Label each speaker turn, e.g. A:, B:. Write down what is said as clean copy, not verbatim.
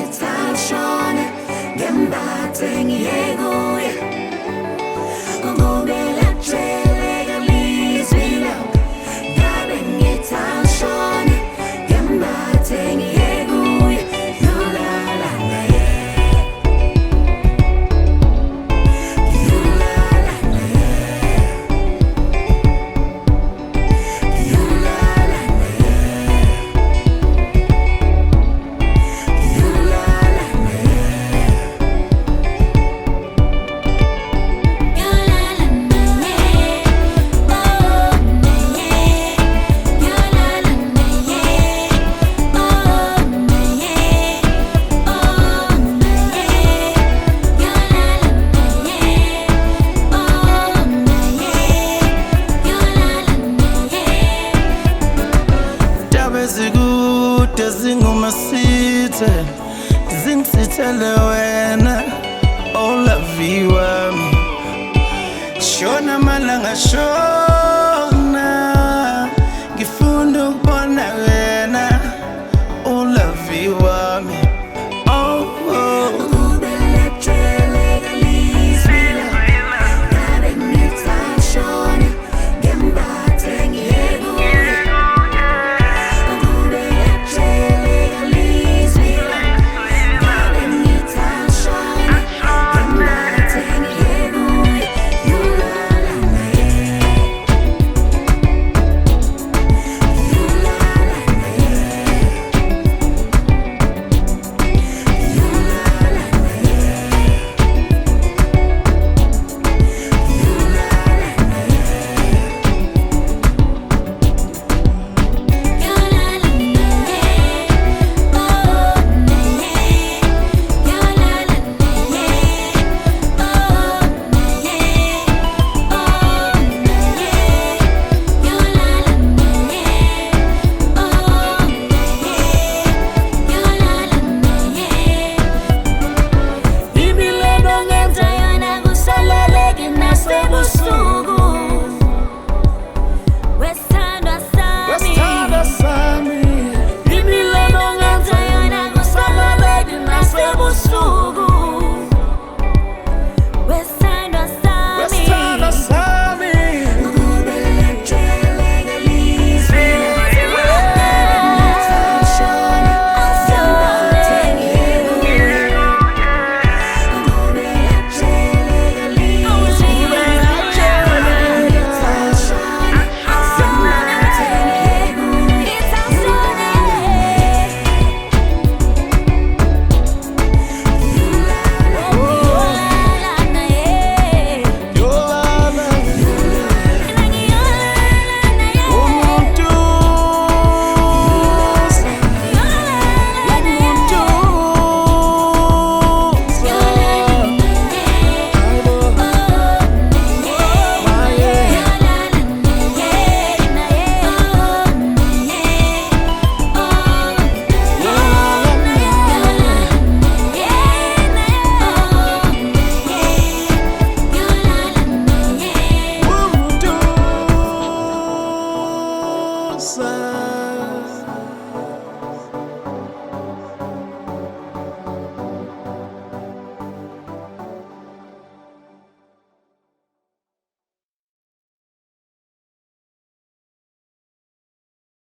A: ngithashona ngembathe ngiyekuye ngobela tshele lizwi lakho ngabe ngithashona ngembathe ngiyekuye yolala naye yolala naye yolala naye yolala naye yolala naye oh naye yolala naye oh naye oh naye yolala naye oh naye yolala naye
B: Dabe zikude zingumasithe zingisithele wena olavi wami shona malanga shona ngifuna ukubona wena olavi wami